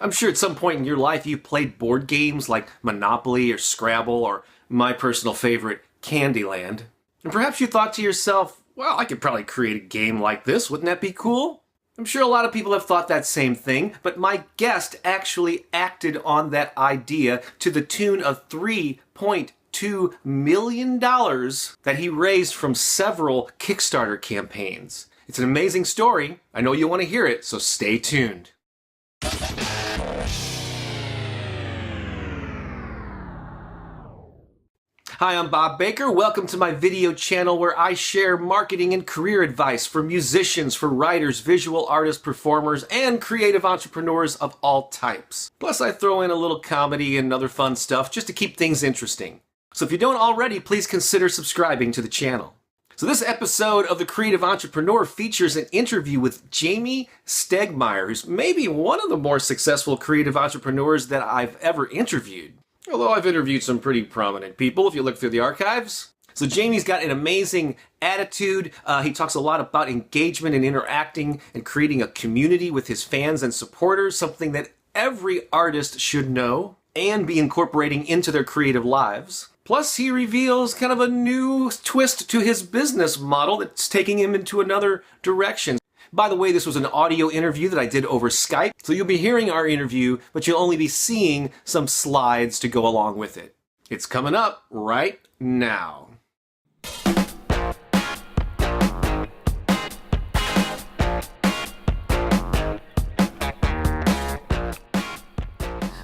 I'm sure at some point in your life you played board games like Monopoly or Scrabble or my personal favorite, Candyland. And perhaps you thought to yourself, well, I could probably create a game like this. Wouldn't that be cool? I'm sure a lot of people have thought that same thing, but my guest actually acted on that idea to the tune of $3.2 million that he raised from several Kickstarter campaigns. It's an amazing story. I know you want to hear it, so stay tuned. Hi, I'm Bob Baker. Welcome to my video channel where I share marketing and career advice for musicians, for writers, visual artists, performers, and creative entrepreneurs of all types. Plus, I throw in a little comedy and other fun stuff just to keep things interesting. So if you don't already, please consider subscribing to the channel. So this episode of The Creative Entrepreneur features an interview with Jamey Stegmaier, who's maybe one of the more successful creative entrepreneurs that I've ever interviewed. Although I've interviewed some pretty prominent people if you look through the archives. So Jamey's got an amazing attitude. He talks a lot about engagement and interacting and creating a community with his fans and supporters, something that every artist should know and be incorporating into their creative lives. Plus, he reveals kind of a new twist to his business model that's taking him into another direction. By the way, this was an audio interview that I did over Skype, so you'll be hearing our interview, but you'll only be seeing some slides to go along with it. It's coming up right now.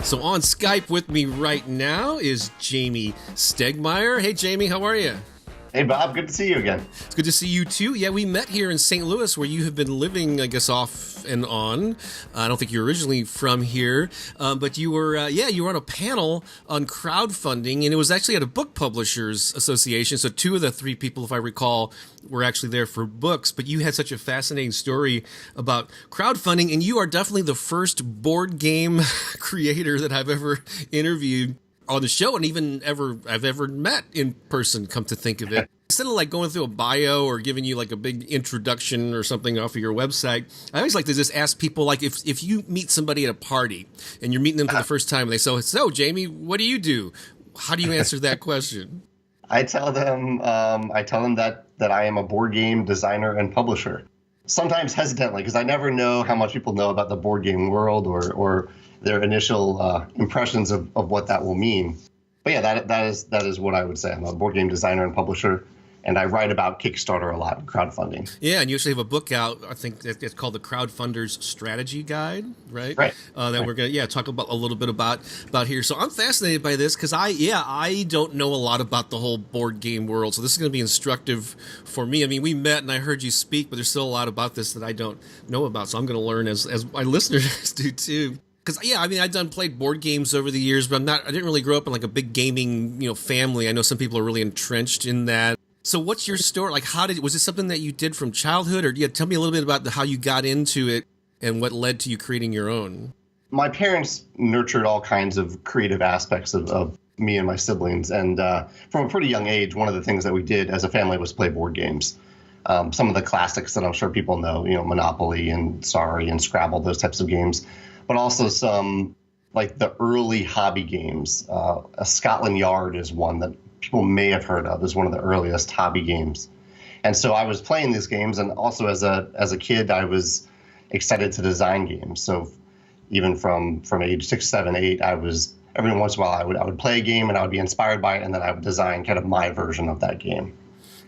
So on Skype with me right now is Jamey Stegmaier. Hey, Jamey, how are you? Hey, Bob. Good to see you again. It's good to see you, too. Yeah, we met here in St. Louis, where you have been living, I guess, off and on. I don't think you're originally from here, but you were, you were on a panel on crowdfunding, and it was actually at a book publishers association. So two of the three people, if I recall, were actually there for books. But you had such a fascinating story about crowdfunding, and you are definitely the first board game creator that I've ever interviewed on the show, and even I've ever met in person, come to think of it. Instead of like going through a bio or giving you like a big introduction or something off of your website, I always like to just ask people, like, if you meet somebody at a party and you're meeting them for the first time and they say, so Jamey, what do you do? How do you answer that question? I tell them that I am a board game designer and publisher. Sometimes hesitantly, because I never know how much people know about the board game world or their initial impressions of what that will mean. But yeah, that is what I would say. I'm a board game designer and publisher, and I write about Kickstarter a lot, crowdfunding. Yeah, and you actually have a book out, I think it's called The Crowdfunder's Strategy Guide, right? Right. That we're going to talk about a little bit about here. So I'm fascinated by this because I don't know a lot about the whole board game world. So this is going to be instructive for me. I mean, we met and I heard you speak, but there's still a lot about this that I don't know about. So I'm going to learn as my listeners do too. Because, I've played board games over the years, but I didn't really grow up in like a big gaming, family. I know some people are really entrenched in that. So what's your story? Like, was this something that you did from childhood, or tell me a little bit about how you got into it and what led to you creating your own? My parents nurtured all kinds of creative aspects of me and my siblings. And from a pretty young age, one of the things that we did as a family was play board games. Some of the classics that I'm sure people know, Monopoly and Sorry and Scrabble, those types of games. But also some, like the early hobby games. A Scotland Yard is one that people may have heard of, is one of the earliest hobby games. And so I was playing these games, and also as a kid, I was excited to design games. So even from age 6, 7, 8, I was, every once in a while, I would play a game and I would be inspired by it, and then I would design kind of my version of that game.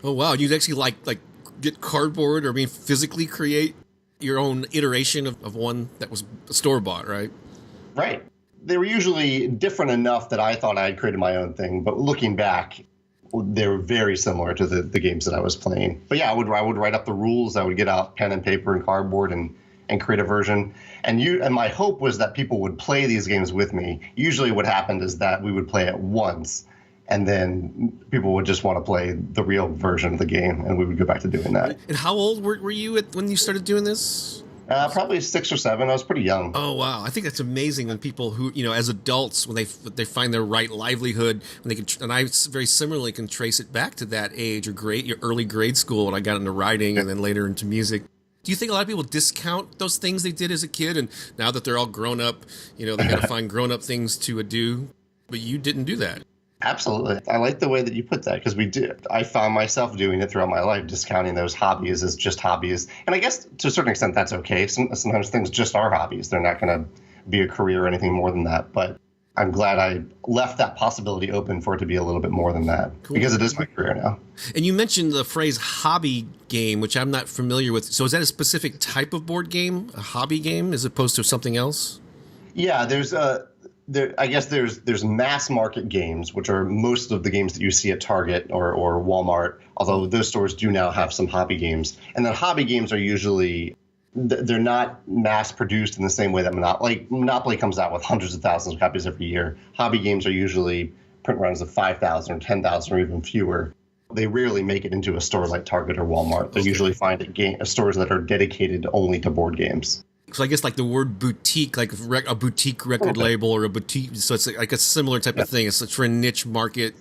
Oh, wow. You'd actually like get cardboard or physically create your own iteration of one that was store-bought, right? Right. They were usually different enough that I thought I had created my own thing, but looking back, they were very similar to the games that I was playing. But yeah, I would write up the rules. I would get out pen and paper and cardboard and create a version. And my hope was that people would play these games with me. Usually what happened is that we would play it once, and then people would just want to play the real version of the game, and we would go back to doing that. And how old were you when you started doing this? Probably 6 or 7. I was pretty young. Oh, wow. I think that's amazing when people who, as adults, when they find their right livelihood, when they can, and I very similarly can trace it back to that age or your early grade school when I got into writing and then later into music. Do you think a lot of people discount those things they did as a kid, and now that they're all grown up, they got to find grown up things to do, but you didn't do that? Absolutely. I like the way that you put that, because I found myself doing it throughout my life, discounting those hobbies as just hobbies. And I guess to a certain extent, that's okay. Sometimes things just are hobbies. They're not going to be a career or anything more than that. But I'm glad I left that possibility open for it to be a little bit more than that, because it is my career now. And you mentioned the phrase hobby game, which I'm not familiar with. So is that a specific type of board game, a hobby game, as opposed to something else? Yeah, there's mass market games, which are most of the games that you see at Target or Walmart, although those stores do now have some hobby games. And then hobby games are usually, they're not mass produced in the same way that Monopoly comes out with hundreds of thousands of copies every year. Hobby games are usually print runs of 5,000 or 10,000 or even fewer. They rarely make it into a store like Target or Walmart. They usually find stores that are dedicated only to board games. So I guess like the word boutique, like a boutique record label or a boutique. So it's like a similar type of thing. It's for a niche market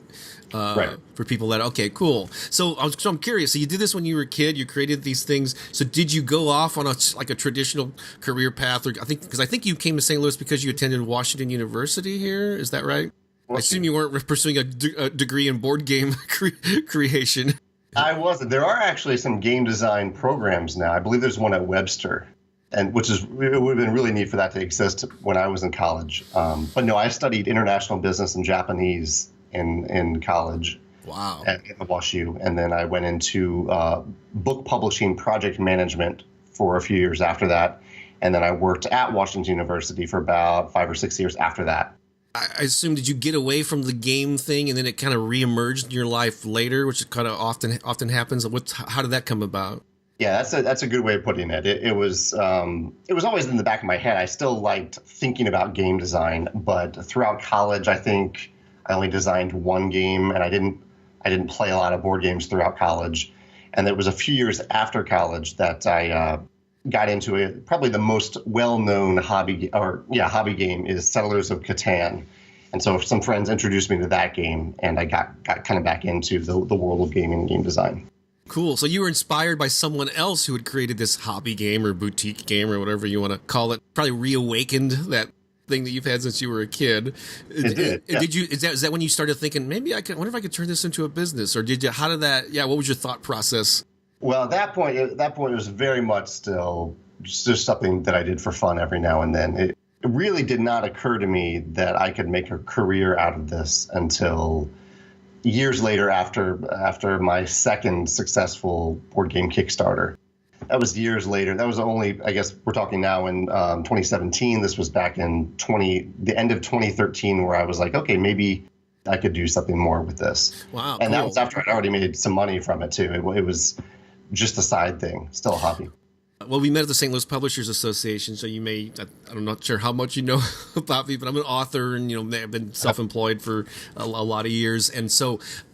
for people that, okay, cool. So I'm curious. So you did this when you were a kid. You created these things. So did you go off on a traditional career path? Or I think you came to St. Louis because you attended Washington University here. Is that right? I assume you weren't pursuing a degree in board game creation. I wasn't. There are actually some game design programs now. I believe there's one at Webster. And it would have been really neat for that to exist when I was in college. But no, I studied international business and Japanese in college. Wow. At WashU. And then I went into book publishing project management for a few years after that. And then I worked at Washington University for about 5 or 6 years after that. I assume, did you get away from the game thing and then it kind of reemerged in your life later, which kind of often happens? How did that come about? Yeah, that's a good way of putting it. It was always in the back of my head. I still liked thinking about game design, but throughout college, I think I only designed one game, and I didn't play a lot of board games throughout college. And it was a few years after college that I got into it. Probably the most well-known hobby game is Settlers of Catan. And so some friends introduced me to that game, and I got kind of back into the world of gaming and game design. Cool. So you were inspired by someone else who had created this hobby game or boutique game or whatever you want to call it. Probably reawakened that thing that you've had since you were a kid. It did. Yeah. Is that when you started thinking, maybe I wonder if I could turn this into a business? Or what was your thought process? Well, at that point it was very much still just something that I did for fun every now and then. It really did not occur to me that I could make a career out of this until years later, after my second successful board game Kickstarter. That was years later. That was only, I guess we're talking now in 2017. This was back in the end of 2013, where I was like, okay, maybe I could do something more with this. Wow. And cool. that was after I'd already made some money from it too. It was just a side thing, still a hobby. Well, we met at the St. Louis Publishers Association, so I'm not sure how much you know about me, but I'm an author and, I've been self-employed for a lot of years. And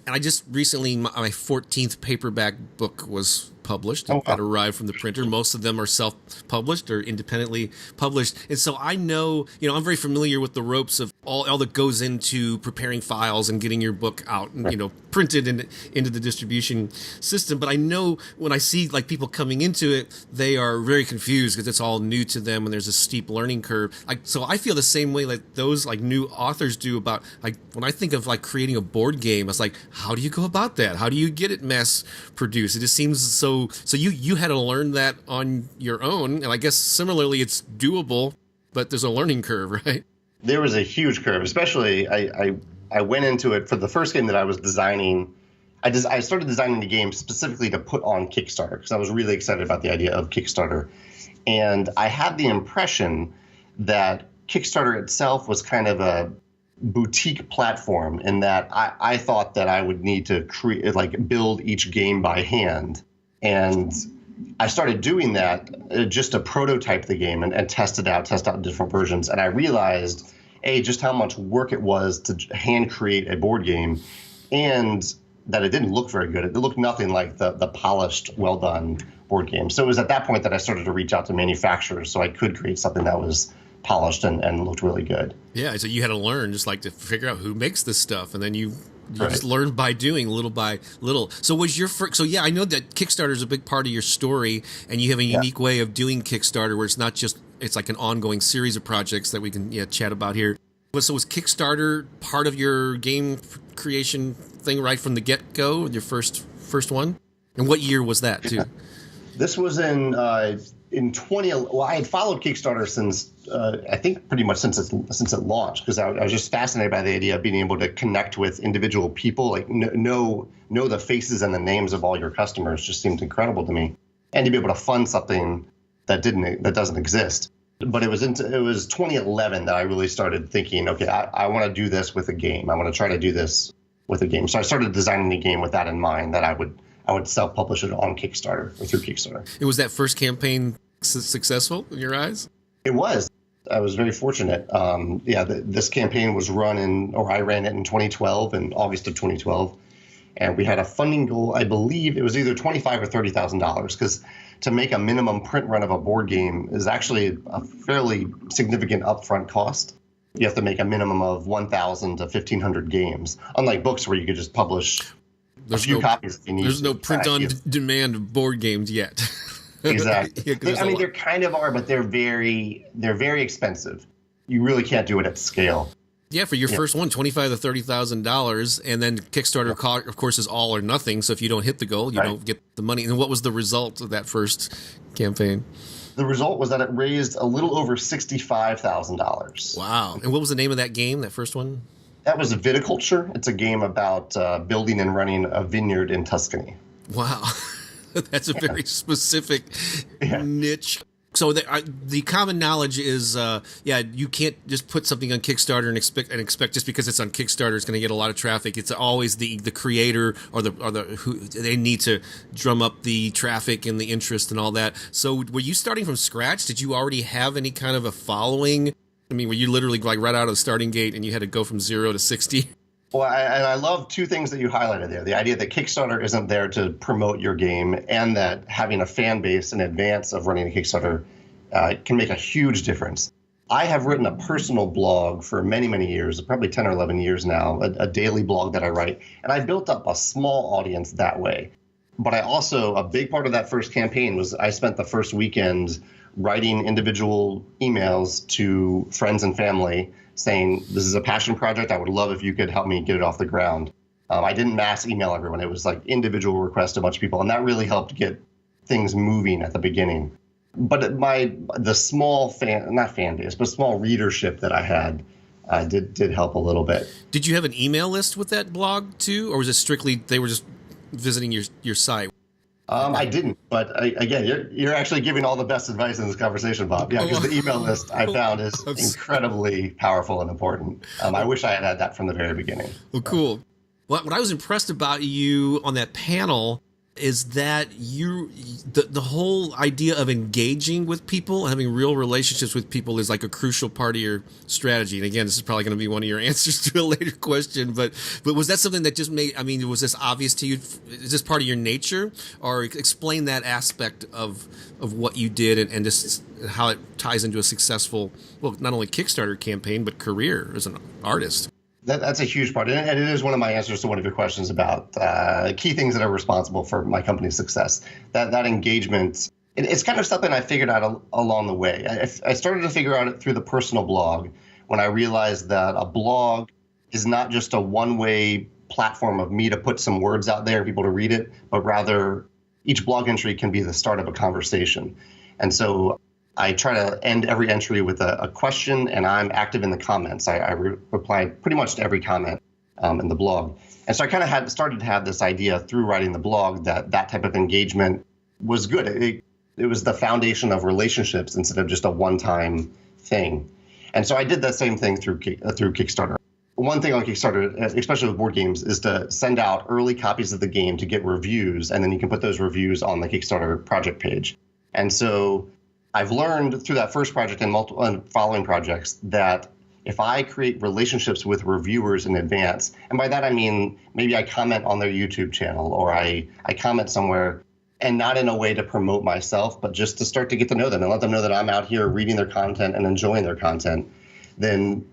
I just recently, my 14th paperback book was published. That arrived from the printer. Most of them are self-published or independently published. And so I know, I'm very familiar with the ropes of all that goes into preparing files and getting your book out and, printed into the distribution system. But I know when I see like people coming into it, they are very confused because it's all new to them and there's a steep learning curve. So I feel the same way like those like new authors do about like when I think of like creating a board game, it's like, how do you go about that? How do you get it mass produced? It just seems so you had to learn that on your own. And I guess similarly it's doable, but there's a learning curve, right? There was a huge curve, especially I went into it for the first game that I was designing. I started designing the game specifically to put on Kickstarter because I was really excited about the idea of Kickstarter. And I had the impression that Kickstarter itself was kind of a boutique platform in that I thought that I would need to build each game by hand. And I started doing that just to prototype the game and test out different versions. And I realized, just how much work it was to hand create a board game, and that it didn't look very good. It looked nothing like the polished, well-done board game. So it was at that point that I started to reach out to manufacturers so I could create something that was polished and looked really good. Yeah, so you had to learn just like to figure out who makes this stuff, and then you You just learn by doing, little by little. So was your first? So yeah, I know that Kickstarter is a big part of your story, and you have a unique way of doing Kickstarter, where it's not just it's like an ongoing series of projects that we can chat about here. So was Kickstarter part of your game creation thing right from the get go? Your first one, and what year was that too? This was in 20. Well, I had followed Kickstarter since I think pretty much since it launched, because I was just fascinated by the idea of being able to connect with individual people, like know the faces and the names of all your customers. Just seemed incredible to me, and to be able to fund something that doesn't exist. But it was 2011 that I really started thinking, okay, I want to do this with a game. I want to try to do this with a game. So I started designing a game with that in mind, that I would self-publish it on Kickstarter or through Kickstarter. And was that first campaign successful in your eyes? It was. I was very fortunate. This campaign was I ran it in 2012, in August of 2012. And we had a funding goal, I believe it was either $25,000 or $30,000, because to make a minimum print run of a board game is actually a fairly significant upfront cost. You have to make a minimum of 1,000 to 1,500 games, unlike books where you could just publish a few copies if you need. There's no print on demand of board games yet. Exactly. There kind of are, but they're very expensive. You really can't do it at scale. Yeah, for your first one, $25,000 to $30,000, and then Kickstarter, of course, is all or nothing. So if you don't hit the goal, you don't get the money. And what was the result of that first campaign? The result was that it raised a little over $65,000. Wow! And what was the name of that game? That first one? That was Viticulture. It's a game about building and running a vineyard in Tuscany. Wow, that's a very specific niche. So the common knowledge is, you can't just put something on Kickstarter and expect just because it's on Kickstarter it's going to get a lot of traffic. It's always the creator or who they need to drum up the traffic and the interest and all that. So were you starting from scratch? Did you already have any kind of a following? I mean, were you literally like right out of the starting gate and you had to go from 0 to 60? Well, I love two things that you highlighted there. The idea that Kickstarter isn't there to promote your game, and that having a fan base in advance of running a Kickstarter can make a huge difference. I have written a personal blog for many, many years, probably 10 or 11 years now, a daily blog that I write, and I built up a small audience that way. But a big part of that first campaign was I spent the first weekend writing individual emails to friends and family saying, this is a passion project. I would love if you could help me get it off the ground. I didn't mass email everyone. It was like individual requests to a bunch of people. And that really helped get things moving at the beginning. But the small small readership that I had did help a little bit. Did you have an email list with that blog too? Or was it strictly they were just visiting your site? I didn't, but again, you're actually giving all the best advice in this conversation, Bob. Yeah, because the email list I found is incredibly powerful and important. I wish I had that from the very beginning. Well, cool. What I was impressed about you on that panel is that the whole idea of engaging with people, having real relationships with people is like a crucial part of your strategy. And again, this is probably going to be one of your answers to a later question, but was that something that just was this obvious to you? Is this part of your nature? Or explain that aspect of what you did and just how it ties into a successful, well, not only Kickstarter campaign, but career as an artist. That's a huge part, and it is one of my answers to one of your questions about key things that are responsible for my company's success. That engagement, it's kind of something I figured out along the way. I started to figure out it through the personal blog when I realized that a blog is not just a one-way platform of me to put some words out there and people to read it, but rather each blog entry can be the start of a conversation. And so I try to end every entry with a question, and I'm active in the comments. I reply pretty much to every comment in the blog. And so I kind of started to have this idea through writing the blog that type of engagement was good. It was the foundation of relationships instead of just a one-time thing. And so I did that same thing through Kickstarter. One thing on Kickstarter, especially with board games, is to send out early copies of the game to get reviews, and then you can put those reviews on the Kickstarter project page. And so I've learned through that first project and following projects that if I create relationships with reviewers in advance, and by that I mean maybe I comment on their YouTube channel or I comment somewhere, and not in a way to promote myself, but just to start to get to know them and let them know that I'm out here reading their content and enjoying their content, then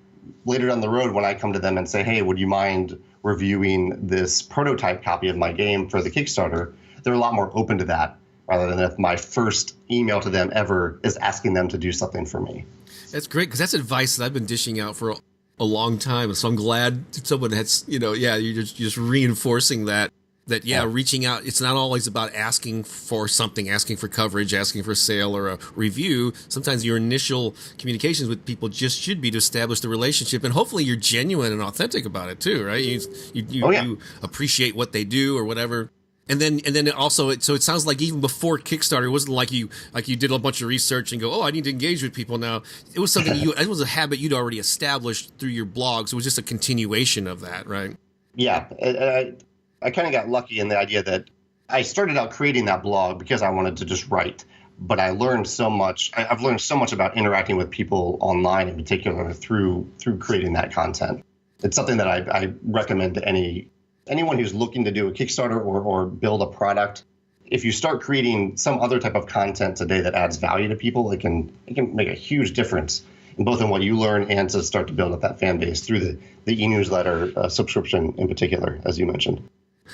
later down the road when I come to them and say, hey, would you mind reviewing this prototype copy of my game for the Kickstarter, they're a lot more open to that rather than if my first email to them ever is asking them to do something for me. That's great, because that's advice that I've been dishing out for a long time. So I'm glad someone has, you're just reinforcing that, reaching out. It's not always about asking for something, asking for coverage, asking for a sale or a review. Sometimes your initial communications with people just should be to establish the relationship, and hopefully you're genuine and authentic about it too, right? You appreciate what they do or whatever. And then also, so it sounds like even before Kickstarter, it wasn't like you did a bunch of research and go, oh, I need to engage with people now. It was something it was a habit you'd already established through your blogs. It was just a continuation of that, right? Yeah. I kind of got lucky in the idea that I started out creating that blog because I wanted to just write, but I learned so much. I've learned so much about interacting with people online in particular through creating that content. It's something that I recommend to anyone who's looking to do a Kickstarter or build a product. If you start creating some other type of content today that adds value to people, it can make a huge difference in both in what you learn and to start to build up that fan base through the e-newsletter subscription in particular, as you mentioned.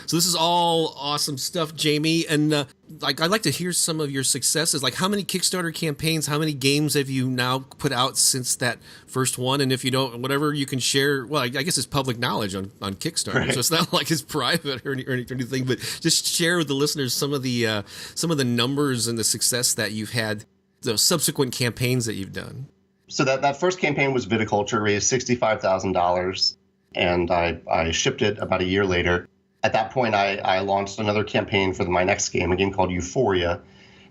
So this is all awesome stuff, Jamey. And I'd like to hear some of your successes. Like, how many Kickstarter campaigns, how many games have you now put out since that first one? And if you don't, whatever you can share, well, I guess it's public knowledge on Kickstarter. Right. So it's not like it's private or anything, but just share with the listeners some of the numbers and the success that you've had, the subsequent campaigns that you've done. So that first campaign was viticulture, raised $65,000, and I shipped it about a year later. At that point, I launched another campaign for my next game, a game called Euphoria.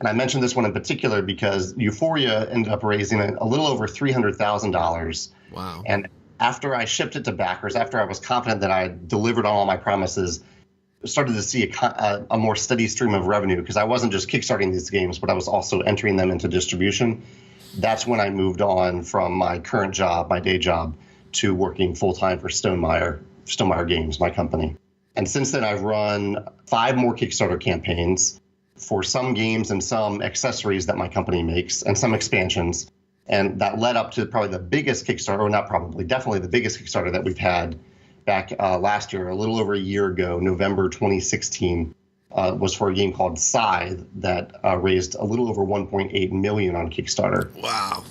And I mentioned this one in particular because Euphoria ended up raising a little over $300,000. Wow. And after I shipped it to backers, after I was confident that I had delivered on all my promises, started to see a more steady stream of revenue because I wasn't just kickstarting these games, but I was also entering them into distribution. That's when I moved on from my current job, my day job, to working full-time for Stegmaier Games, my company. And since then, I've run 5 more Kickstarter campaigns for some games and some accessories that my company makes and some expansions. And that led up to probably the biggest Kickstarter, or not probably, definitely the biggest Kickstarter that we've had back last year, a little over a year ago, November 2016, was for a game called Scythe that raised a little over $1.8 million on Kickstarter. Wow.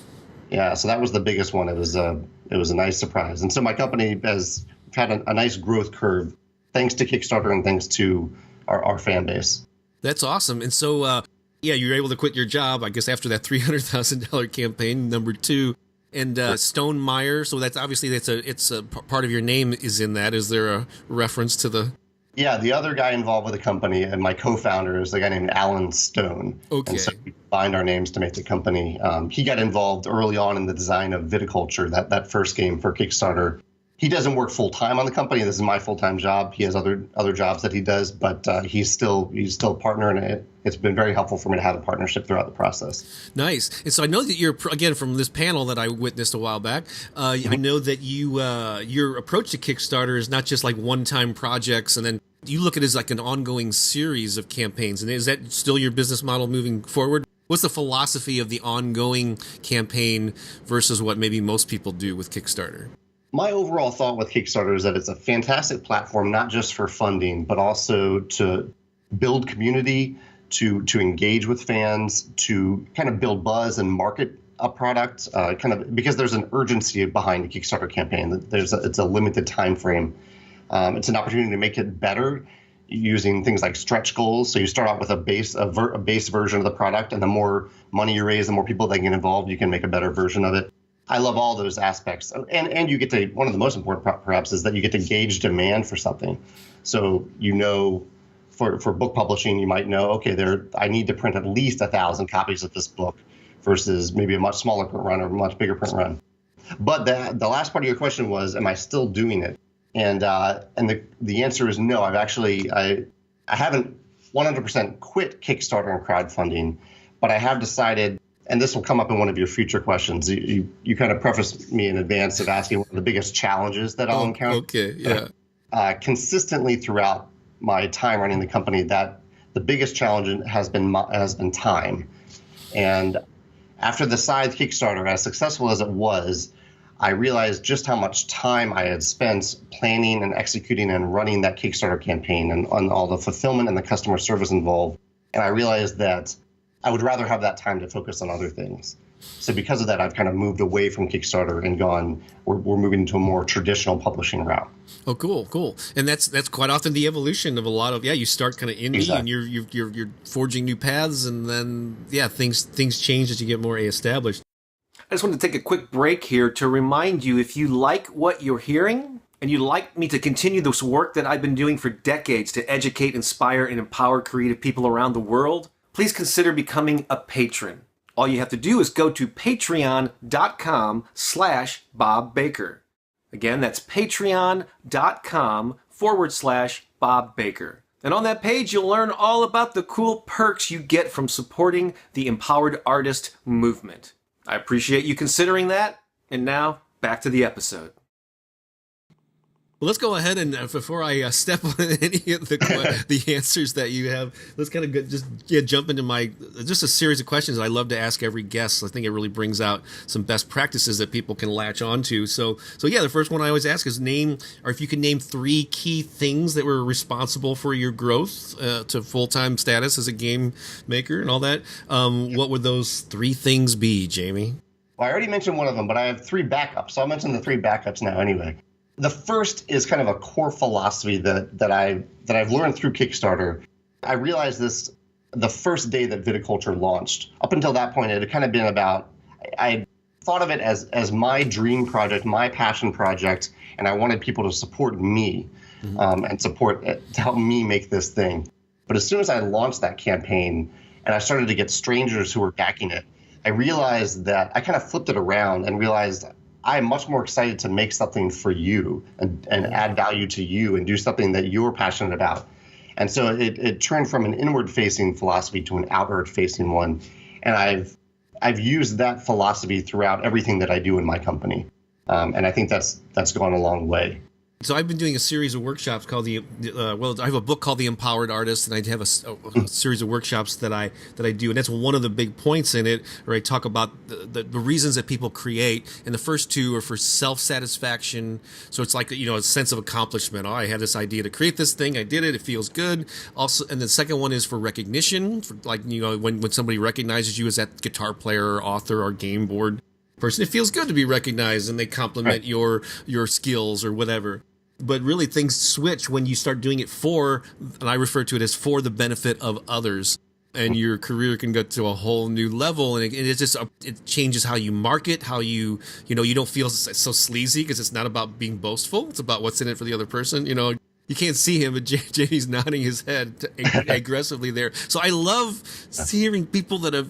Yeah, so that was the biggest one. It was a nice surprise. And so my company has had a nice growth curve thanks to Kickstarter and thanks to our fan base. That's awesome. And so, you were able to quit your job, I guess, after that $300,000 campaign, number 2. And Stegmaier, so that's obviously it's a part of your name is in that. Is there a reference to the? Yeah, the other guy involved with the company and my co-founder is a guy named Alan Stone. Okay. And so we combined our names to make the company. He got involved early on in the design of Viticulture, that first game for Kickstarter. He doesn't work full time on the company. This is my full time job. He has other jobs that he does, but he's still a partner, and it's been very helpful for me to have a partnership throughout the process. Nice. And so I know that you're, again, from this panel that I witnessed a while back, I know that your approach to Kickstarter is not just like one-time projects, and then you look at it as like an ongoing series of campaigns. And is that still your business model moving forward? What's the philosophy of the ongoing campaign versus what maybe most people do with Kickstarter? My overall thought with Kickstarter is that it's a fantastic platform, not just for funding, but also to build community, to engage with fans, to kind of build buzz and market a product, because there's an urgency behind a Kickstarter campaign. It's a limited time frame. It's an opportunity to make it better using things like stretch goals. So you start out with a base version of the product, and the more money you raise, the more people that get involved, you can make a better version of it. I love all those aspects. And you get to, one of the most important perhaps is that you get to gauge demand for something. So, for book publishing, you might know, okay, I need to print at least 1,000 copies of this book versus maybe a much smaller print run or a much bigger print run. But the last part of your question was, am I still doing it? And the answer is no. I haven't 100% quit Kickstarter and crowdfunding, but I have decided, and this will come up in one of your future questions. You kind of prefaced me in advance of asking what are the biggest challenges that I'll encounter. Okay, yeah. Consistently throughout my time running the company, that the biggest challenge has been time. And after the Scythe Kickstarter, as successful as it was, I realized just how much time I had spent planning and executing and running that Kickstarter campaign and on all the fulfillment and the customer service involved. And I realized that I would rather have that time to focus on other things. So because of that, I've kind of moved away from Kickstarter and we're moving into a more traditional publishing route. Oh, cool. And that's quite often the evolution of a lot of, you start kind of indie. Exactly. And you're forging new paths, and then, things change as you get more established. I just wanted to take a quick break here to remind you, if you like what you're hearing and you'd like me to continue this work that I've been doing for decades to educate, inspire, and empower creative people around the world, please consider becoming a patron. All you have to do is go to patreon.com/Bob Baker. Again, that's patreon.com/Bob Baker. And on that page, you'll learn all about the cool perks you get from supporting the empowered artist movement. I appreciate you considering that. And now, back to the episode. Well, let's go ahead and before I step on any of the answers that you have, let's kind of jump into just a series of questions that I love to ask every guest. I think it really brings out some best practices that people can latch onto. So the first one I always ask is if you can name 3 key things that were responsible for your growth to full-time status as a game maker and all that. What would those 3 things be, Jamey? Well, I already mentioned one of them, but I have 3 backups. So I'll mention the 3 backups now anyway. The first is kind of a core philosophy that I've learned through Kickstarter. I realized this the first day that Viticulture launched. Up until that point, it had kind of been about, I thought of it as my dream project, my passion project, and I wanted people to support me and to help me make this thing. But as soon as I launched that campaign and I started to get strangers who were backing it, I realized that I kind of flipped it around and realized I'm much more excited to make something for you and add value to you and do something that you're passionate about. And so it turned from an inward-facing philosophy to an outward-facing one. And I've used that philosophy throughout everything that I do in my company. And I think that's gone a long way. So I've been doing a series of workshops called I have a book called The Empowered Artist, and I have a series of workshops that I do, and that's one of the big points in it, where I talk about the reasons that people create, and the first 2 are for self-satisfaction. So it's like, a sense of accomplishment. Oh, I had this idea to create this thing, I did it, it feels good. Also, and the second one is for recognition, for when somebody recognizes you as that guitar player or author or game board person, it feels good to be recognized and they compliment your skills or whatever. But really, things switch when you start doing it and I refer to it as for the benefit of others. And your career can go to a whole new level, and it changes how you market, how you don't feel so sleazy, because it's not about being boastful. It's about what's in it for the other person. You can't see him, but Jamey's nodding his head aggressively there. So I love hearing people that have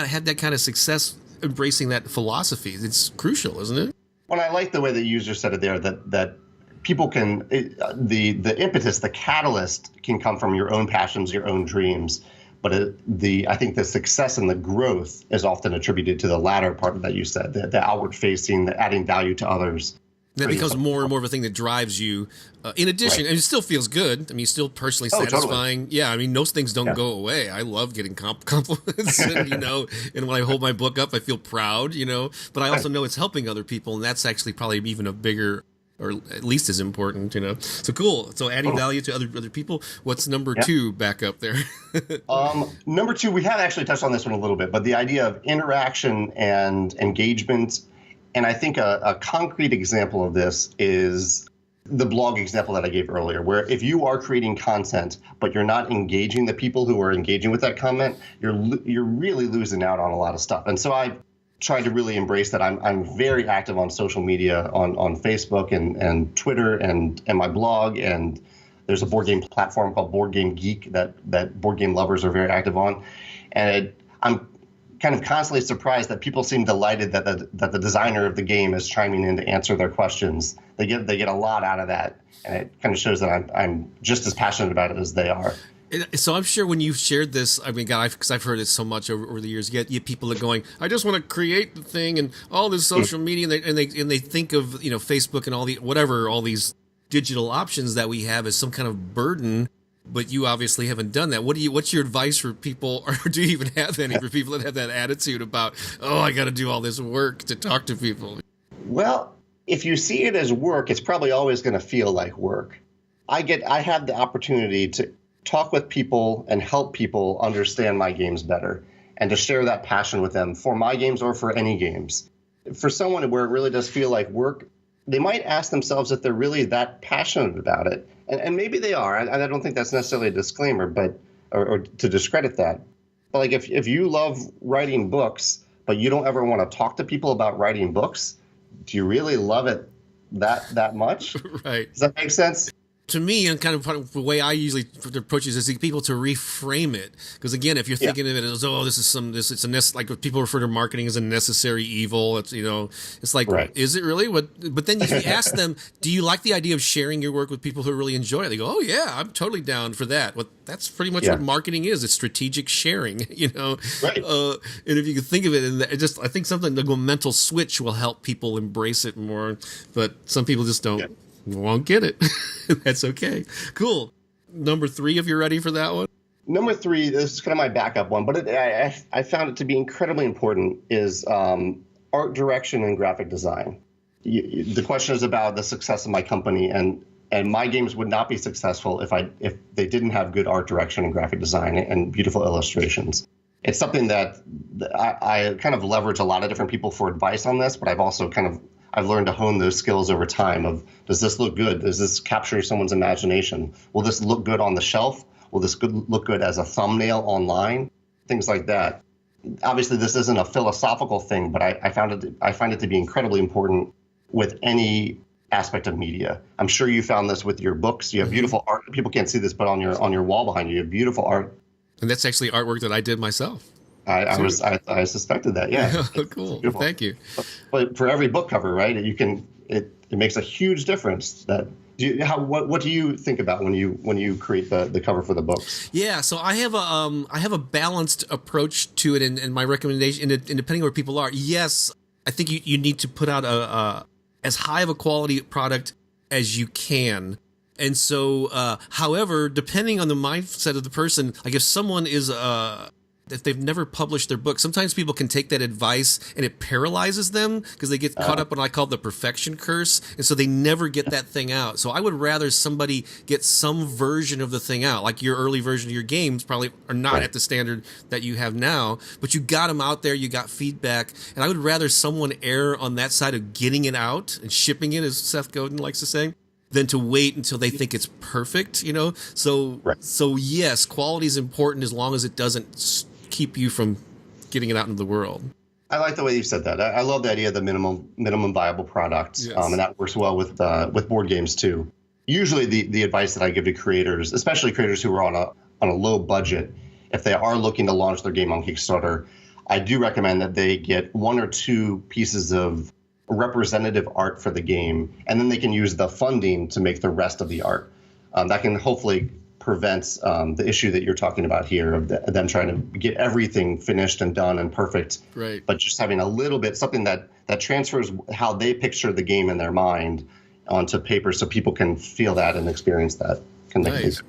had that kind of success embracing that philosophy. It's crucial, isn't it? Well, I like the way the user said it there, that people can, the impetus, the catalyst can come from your own passions, your own dreams. But I think the success and the growth is often attributed to the latter part that you said, the outward facing, the adding value to others. That becomes more and more of a thing that drives you. In addition, and it still feels good. I mean, still personally satisfying. Totally. Yeah, I mean, those things don't go away. I love getting compliments, and and when I hold my book up, I feel proud. But I also know it's helping other people, and that's actually probably even a bigger, or at least as important. So cool. So adding value to other people. What's number 2 back up there? Number 2, we have actually touched on this one a little bit, but the idea of interaction and engagement. And I think a concrete example of this is the blog example that I gave earlier, where if you are creating content, but you're not engaging the people who are engaging with that comment, you're really losing out on a lot of stuff. And so I tried to really embrace that. I'm very active on social media, on Facebook and Twitter and my blog. And there's a board game platform called BoardGameGeek that board game lovers are very active on. And I'm kind of constantly surprised that people seem delighted that the designer of the game is chiming in to answer their questions. They get a lot out of that, and it kind of shows that I'm just as passionate about it as they are. So I'm sure when you've shared this, I mean, God, because I've heard it so much over the years, you get people that are going, I just want to create the thing and all this social media, and they think of Facebook and all these digital options that we have as some kind of burden. But you obviously haven't done that. What's your advice for people, or do you even have any for people that have that attitude about, I got to do all this work to talk to people? Well, if you see it as work, it's probably always going to feel like work. I have the opportunity to talk with people and help people understand my games better and to share that passion with them for my games or for any games. For someone where it really does feel like work, they might ask themselves if they're really that passionate about it. And maybe they are. And I don't think that's necessarily a disclaimer, but or to discredit that. But like if you love writing books, but you don't ever want to talk to people about writing books, do you really love it that much? Right. Does that make sense? To me, and kind of the way I usually approach this is to get people to reframe it. Because again, if you're thinking of it as, like what people refer to marketing as a necessary evil, it's like, right. Is it really? But then if you ask them, do you like the idea of sharing your work with people who really enjoy it? They go, oh yeah, I'm totally down for that. Well, that's pretty much what marketing is. It's strategic sharing, Right. And if you can think of it, and I think something like a mental switch will help people embrace it more. But some people just don't. Yeah. Won't get it. That's okay. Cool. Number 3, if you're ready for that one. Number 3, this is kind of my backup one, but I found it to be incredibly important, is art direction and graphic design. The question is about the success of my company, and my games would not be successful if they didn't have good art direction and graphic design and beautiful illustrations. It's something that I kind of leverage a lot of different people for advice on this, but I've also I've learned to hone those skills over time of, does this look good? Does this capture someone's imagination? Will this look good on the shelf? Will this look good as a thumbnail online? Things like that. Obviously, this isn't a philosophical thing, but I find it to be incredibly important with any aspect of media. I'm sure you found this with your books. You have beautiful art. People can't see this, but on your wall behind you have beautiful art. And that's actually artwork that I did myself. I suspected that. Yeah. Cool. Thank you. But for every book cover, right? It makes a huge difference. What do you think about when you create the cover for the books? Yeah. So I have a balanced approach to it, and my recommendation, and depending on where people are, yes, I think you need to put out as high of a quality product as you can. And so, however, depending on the mindset of the person, like if someone is if they've never published their book, sometimes people can take that advice and it paralyzes them because they get caught up in what I call the perfection curse. And so they never get that thing out. So I would rather somebody get some version of the thing out. Like your early version of your games probably are not at the standard that you have now, but you got them out there, you got feedback. And I would rather someone err on that side of getting it out and shipping it, as Seth Godin likes to say, than to wait until they think it's perfect, So yes, quality is important as long as it doesn't keep you from getting it out into the world. I like the way you said that. I love the idea of the minimum viable product, yes. And that works well with board games too. Usually, the advice that I give to creators, especially creators who are on a low budget, if they are looking to launch their game on Kickstarter, I do recommend that they get 1 or 2 pieces of representative art for the game, and then they can use the funding to make the rest of the art. That can hopefully prevent the issue that you're talking about here of them trying to get everything finished and done and perfect, right? But just having a little bit, something that transfers how they picture the game in their mind onto paper so people can feel that and experience that. Nice.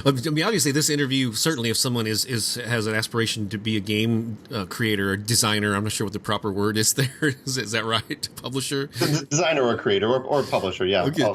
I mean, obviously, this interview, certainly if someone has an aspiration to be a game creator or designer, I'm not sure what the proper word is there. Is that right? Publisher? Designer or creator or publisher, yeah. Okay.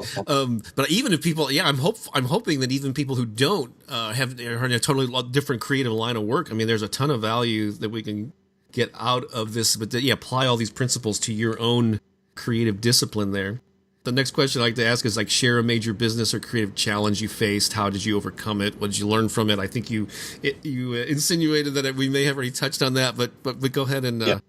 But even if people, I'm hoping that even people who don't are in a totally different creative line of work, I mean, there's a ton of value that we can get out of this, but apply all these principles to your own creative discipline there. The next question I like to ask is share a major business or creative challenge you faced. How did you overcome it? What did you learn from it? I think you insinuated that we may have already touched on that, but go ahead and.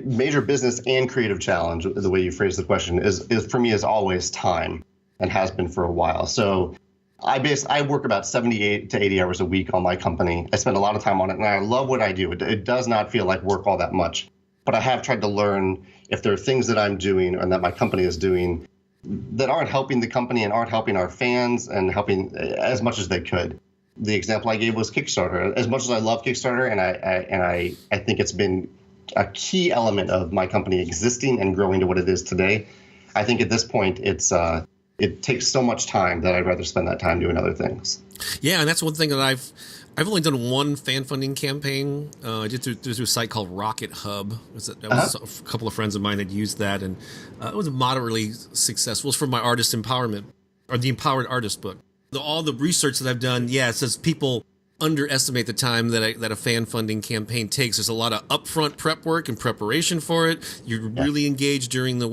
Major business and creative challenge, the way you phrase the question, is for me is always time, and has been for a while. So I work about 78 to 80 hours a week on my company. I spend a lot of time on it, and I love what I do. It does not feel like work all that much, but I have tried to learn if there are things that I'm doing and that my company is doing that aren't helping the company and aren't helping our fans and helping as much as they could. The example I gave was Kickstarter. As much as I love Kickstarter, and I think it's been a key element of my company existing and growing to what it is today, I think at this point it takes so much time that I'd rather spend that time doing other things. Yeah, and that's one thing that I've only done one fan funding campaign. I did through a site called Rocket Hub. A couple of friends of mine had used that, and it was moderately successful. It's for my artist empowerment, or the Empowered Artist book. All the research that I've done, it says people underestimate the time that a fan funding campaign takes. There's a lot of upfront prep work and preparation for it. You're really engaged during the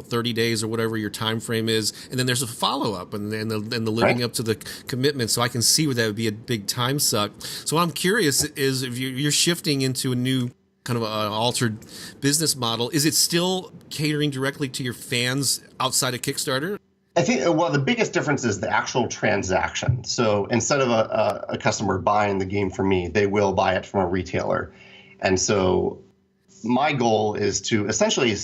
30 days or whatever your time frame is, and then there's a follow-up and the living up to the commitment. So I can see where that would be a big time suck. So what I'm curious is, if you're shifting into a new kind of an altered business model, is it still catering directly to your fans outside of Kickstarter? I think, the biggest difference is the actual transaction. So instead of a customer buying the game from me, they will buy it from a retailer. And so my goal is to essentially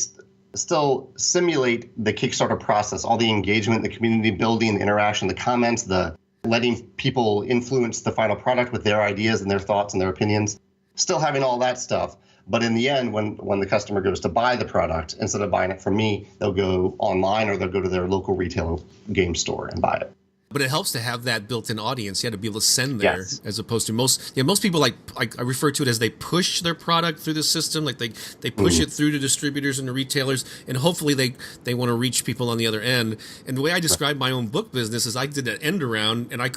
still simulate the Kickstarter process, all the engagement, the community building, the interaction, the comments, the letting people influence the final product with their ideas and their thoughts and their opinions, still having all that stuff. But in the end, when the customer goes to buy the product, instead of buying it from me, they'll go online or they'll go to their local retail game store and buy it. But it helps to have that built-in audience. You had to be able to send there, as opposed to most people, like I refer to it as, they push their product through the system. Like they push it through to distributors and to retailers, and hopefully they want to reach people on the other end. And the way I describe my own book business is, I did an end around, and I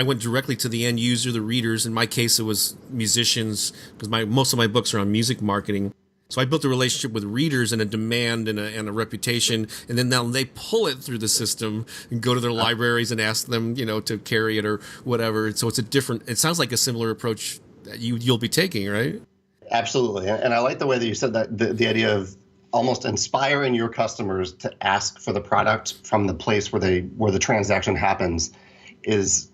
went directly to the end user, the readers. In my case, it was musicians, because most of my books are on music marketing. So I built a relationship with readers and a demand and a reputation, and then now they pull it through the system and go to their libraries and ask them, to carry it or whatever. So it sounds like a similar approach that you'll be taking, right? Absolutely. And I like the way that you said that, the idea of almost inspiring your customers to ask for the product from the place where the transaction happens is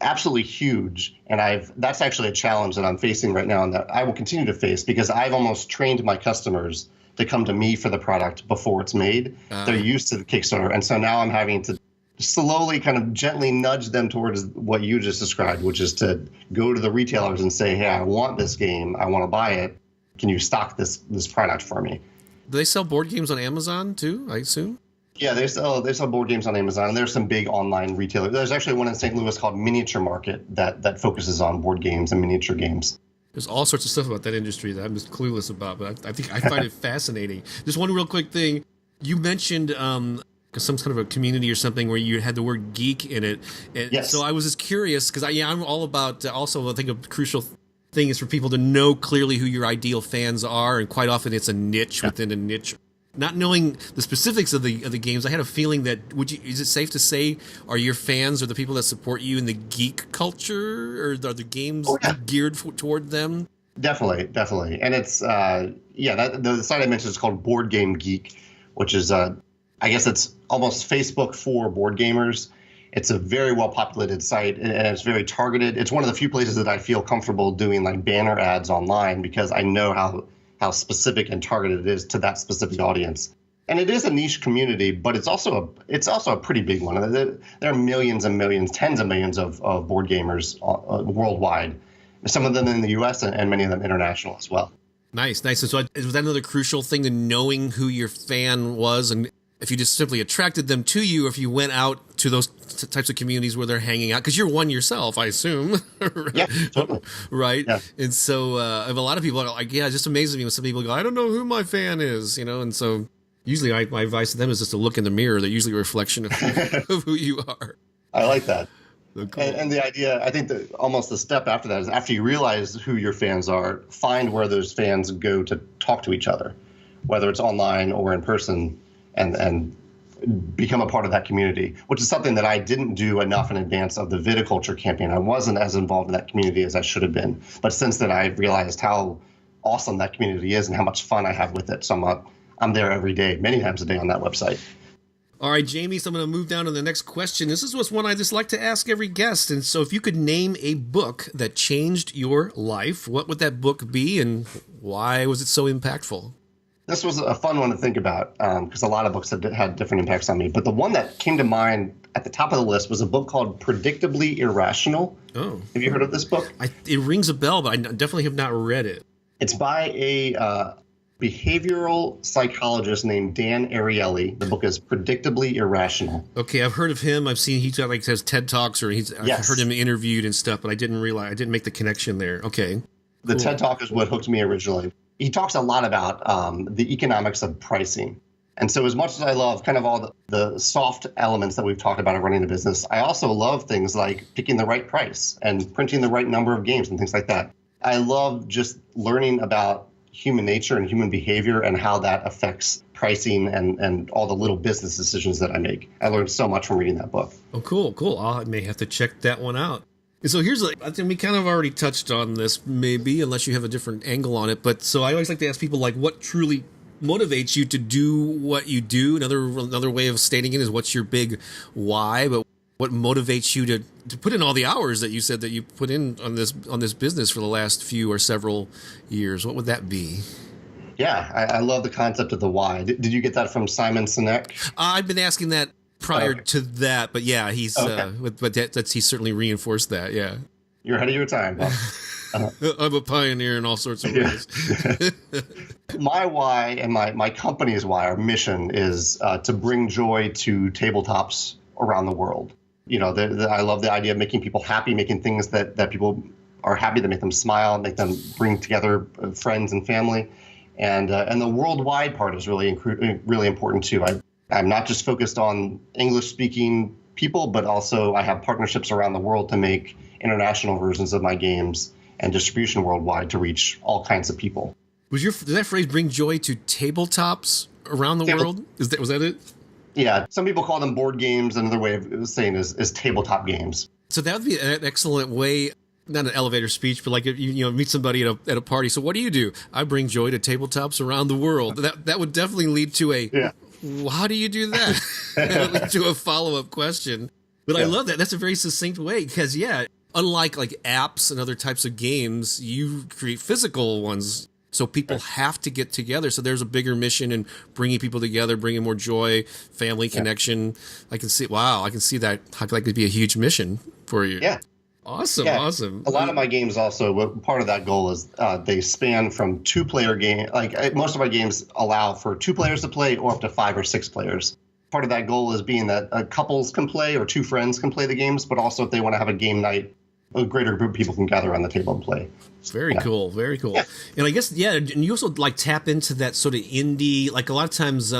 absolutely huge. And that's actually a challenge that I'm facing right now, and that I will continue to face, because I've almost trained my customers to come to me for the product before it's made. They're used to the Kickstarter. And so now I'm having to slowly kind of gently nudge them towards what you just described, which is to go to the retailers and say, hey, I want this game. I want to buy it. Can you stock this product for me? Do they sell board games on Amazon too, I assume? Yeah, they sell board games on Amazon, and there's some big online retailers. There's actually one in St. Louis called Miniature Market that focuses on board games and miniature games. There's all sorts of stuff about that industry that I'm just clueless about, but I think I find it fascinating. Just one real quick thing. You mentioned some kind of a community or something where you had the word geek in it. And yes. So I was just curious, because I'm all about, also I think a crucial thing is for people to know clearly who your ideal fans are, and quite often it's a niche within a niche. Not knowing the specifics of the games, I had a feeling that is it safe to say, are your fans or the people that support you in the geek culture, or are the games geared toward them? Definitely. And it's the site I mentioned is called BoardGameGeek, which is I guess it's almost Facebook for board gamers. It's a very well populated site, and it's very targeted. It's one of the few places that I feel comfortable doing like banner ads online, because I know how specific and targeted it is to that specific audience. And it is a niche community, but it's also a pretty big one. There are millions and millions, tens of millions of board gamers worldwide, some of them in the U.S. and many of them international as well. Nice. And so was that another crucial thing, to knowing who your fan was, and if you just simply attracted them to you, or if you went out to those types of communities where they're hanging out, because you're one yourself, I assume. Yeah, totally. Right. Yeah. And so a lot of people are like, it just amazes me when some people go, I don't know who my fan is, and so usually my advice to them is just to look in the mirror. They're usually a reflection of who you are. I like that. So cool. And the idea, I think that almost the step after that is, after you realize who your fans are, find where those fans go to talk to each other, whether it's online or in person, and become a part of that community, which is something that I didn't do enough in advance of the viticulture campaign. I wasn't as involved in that community as I should have been. But since then, I realized how awesome that community is and how much fun I have with it. So I'm there every day, many times a day on that website. All right, Jamey, so I'm going to move down to the next question. This is one I just like to ask every guest. And so if you could name a book that changed your life, what would that book be, and why was it so impactful? This was a fun one to think about, because a lot of books have had different impacts on me. But the one that came to mind at the top of the list was a book called Predictably Irrational. Oh. Have you heard of this book? It rings a bell, but I definitely have not read it. It's by a behavioral psychologist named Dan Ariely. The book is Predictably Irrational. Okay, I've heard of him. I've seen he's got like has TED Talks, or I've heard him interviewed and stuff, but I didn't make the connection there. Okay. The TED Talk is what hooked me originally. He talks a lot about the economics of pricing. And so as much as I love kind of all the soft elements that we've talked about of running a business, I also love things like picking the right price and printing the right number of games and things like that. I love just learning about human nature and human behavior and how that affects pricing and all the little business decisions that I make. I learned so much from reading that book. Oh, cool. I may have to check that one out. And so I think we kind of already touched on this, maybe, unless you have a different angle on it. But so I always like to ask people, like, what truly motivates you to do what you do? Another way of stating it is, what's your big why? But what motivates you to put in all the hours that you said that you put in on this business for the last few or several years? What would that be? Yeah, I love the concept of the why. Did you get that from Simon Sinek? I've been asking that prior to that, but yeah, he's he's certainly reinforced that. Yeah, you're ahead of your time. I'm a pioneer in all sorts of ways. My why and my company's why, our mission, is to bring joy to tabletops around the world. You know, I love the idea of making people happy, making things that people are happy, that make them smile, make them bring together friends and family, and the worldwide part is really important too. I'm not just focused on English-speaking people, but also I have partnerships around the world to make international versions of my games and distribution worldwide to reach all kinds of people. Does that phrase bring joy to tabletops around the world? Was that it? Yeah. Some people call them board games. Another way of saying is tabletop games. So that would be an excellent way, not an elevator speech, but like if you meet somebody at a party. So what do? I bring joy to tabletops around the world. That would definitely lead to how do you do that? That would lead to a follow-up question. But I love that. That's a very succinct way because, unlike like apps and other types of games, you create physical ones. So people have to get together. So there's a bigger mission in bringing people together, bringing more joy, family connection. I can see that. How could that be a huge mission for you? Yeah. Awesome. A lot of my games also, part of that goal is they span from 2-player game. Like most of my games allow for 2 players to play or up to 5 or 6 players. Part of that goal is being that couples can play or 2 friends can play the games, but also if they want to have a game night, a greater group of people can gather around the table and play. Very cool. Very cool. Yeah. And I guess, and you also like tap into that sort of indie, like a lot of times,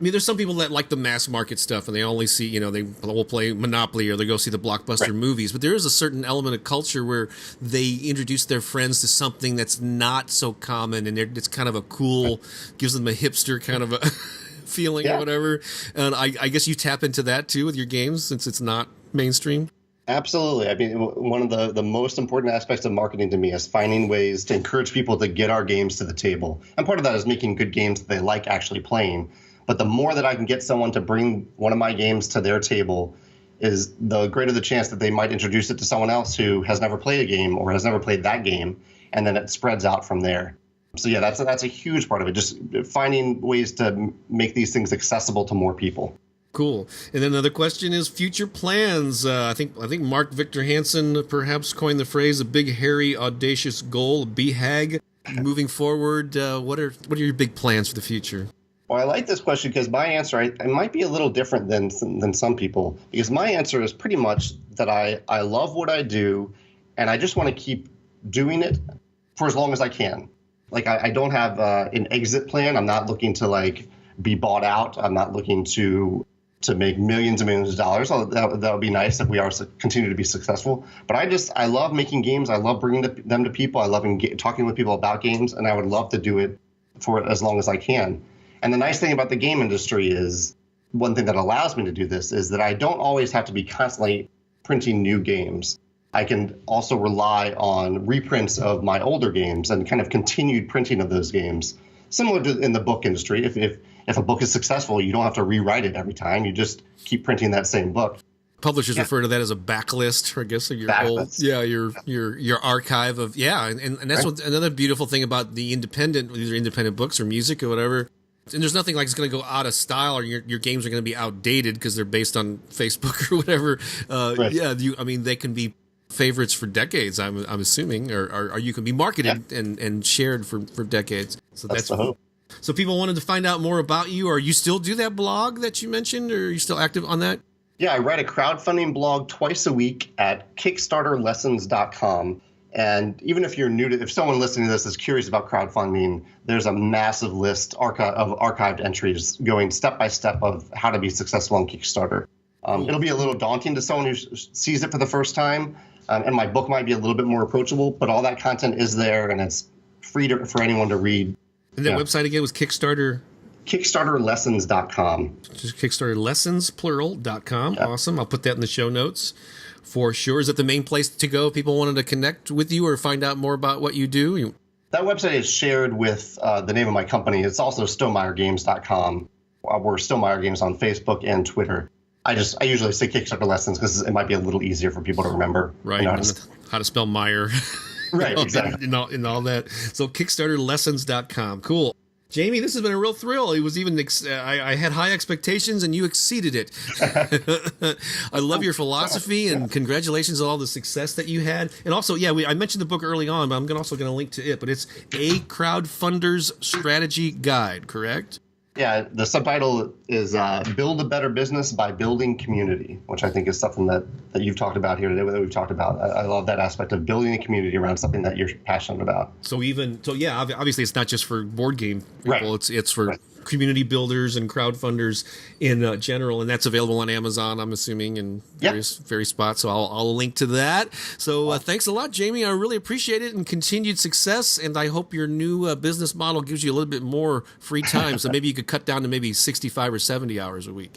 there's some people that like the mass market stuff and they only see, they will play Monopoly or they go see the blockbuster movies. But there is a certain element of culture where they introduce their friends to something that's not so common and it's kind of a cool, gives them a hipster kind of a feeling or whatever. And I guess you tap into that too with your games since it's not mainstream. Absolutely. I mean, one of the most important aspects of marketing to me is finding ways to encourage people to get our games to the table. And part of that is making good games that they like actually playing. But the more that I can get someone to bring one of my games to their table is the greater the chance that they might introduce it to someone else who has never played a game or has never played that game. And then it spreads out from there. So yeah, that's a huge part of it. Just finding ways to make these things accessible to more people. Cool. And then another question is future plans. I think Mark Victor Hansen perhaps coined the phrase "a big, hairy, audacious goal," a BHAG. Moving forward, what are your big plans for the future? Well, I like this question because my answer it might be a little different than some people. Because my answer is pretty much that I love what I do, and I just want to keep doing it for as long as I can. Like I don't have an exit plan. I'm not looking to be bought out. I'm not looking to make millions and millions of dollars. That would be nice if we continue to be successful. But I love making games. I love bringing them to people. I love talking with people about games, and I would love to do it for as long as I can. And the nice thing about the game industry is, one thing that allows me to do this is that I don't always have to be constantly printing new games. I can also rely on reprints of my older games and kind of continued printing of those games. Similar to in the book industry, if a book is successful, you don't have to rewrite it every time. You just keep printing that same book. Publishers refer to that as a backlist, I guess, of your archive of and that's another beautiful thing about the either independent books or music or whatever. And there's nothing like it's going to go out of style or your games are going to be outdated because they're based on Facebook or whatever. They can be favorites for decades, I'm assuming, or you can be marketed and shared for decades. So that's the hope. So people wanted to find out more about you, or you still do that blog that you mentioned, or are you still active on that? Yeah, I write a crowdfunding blog twice a week at kickstarterlessons.com. And even if you're new to, if someone listening to this is curious about crowdfunding, there's a massive list of archived entries going step by step of how to be successful on Kickstarter. It'll be a little daunting to someone who sees it for the first time, and my book might be a little bit more approachable, but all that content is there, and it's free for anyone to read. And that website again was Kickstarter? Kickstarterlessons.com. Just Kickstarter plural.com. Yeah. Awesome. I'll put that in the show notes for sure. Is that the main place to go if people wanted to connect with you or find out more about what you do? That website is shared with the name of my company. It's also StegmaierGames.com. We're Stegmaier Games on Facebook and Twitter. I usually say Kickstarter Lessons because it might be a little easier for people to remember. Right. How to spell Meyer. Right, exactly. and all that. So KickstarterLessons.com. Cool. Jamey, this has been a real thrill. It was even I had high expectations, and you exceeded it. I love your philosophy, and congratulations on all the success that you had. And also, I mentioned the book early on, but I'm also going to link to it. But it's A Crowdfunder's Strategy Guide, correct? Yeah, the subtitle is Build a Better Business by Building Community, which I think is something that you've talked about here today, that we've talked about. I love that aspect of building a community around something that you're passionate about. Obviously it's not just for board game people. Right. It's for community builders and crowdfunders in general, and that's available on Amazon, I'm assuming, and various spots. So I'll link to that. So thanks a lot, Jamey. I really appreciate it, and continued success. And I hope your new business model gives you a little bit more free time. So maybe you could cut down to maybe 65 or 70 hours a week.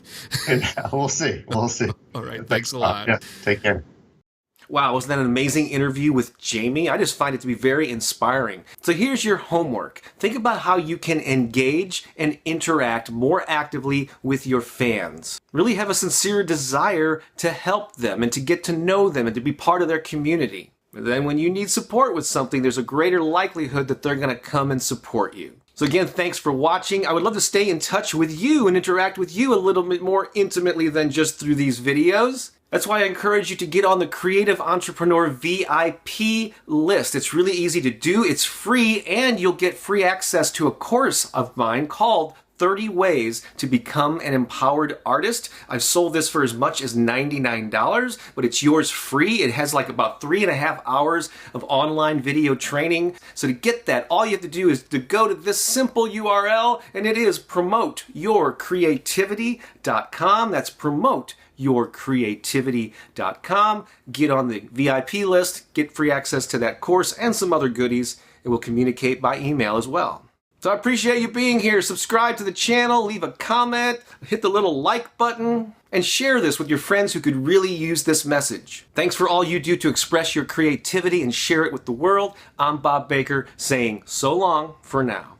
We'll see. All right. Thanks a lot. Yeah, take care. Wow, wasn't that an amazing interview with Jamey? I just find it to be very inspiring. So here's your homework. Think about how you can engage and interact more actively with your fans. Really have a sincere desire to help them and to get to know them and to be part of their community. And then when you need support with something, there's a greater likelihood that they're going to come and support you. So again, thanks for watching. I would love to stay in touch with you and interact with you a little bit more intimately than just through these videos. That's why I encourage you to get on the Creative Entrepreneur VIP list. It's really easy to do, it's free, and you'll get free access to a course of mine called 30 Ways to Become an Empowered Artist. I've sold this for as much as $99, but it's yours free. It has like about 3.5 hours of online video training. So to get that, all you have to do is to go to this simple URL, and it is promoteyourcreativity.com. That's promoteyourcreativity.com. Get on the VIP list, get free access to that course and some other goodies, and we'll communicate by email as well. So I appreciate you being here. Subscribe to the channel, leave a comment, hit the little like button, and share this with your friends who could really use this message. Thanks for all you do to express your creativity and share it with the world. I'm Bob Baker saying so long for now.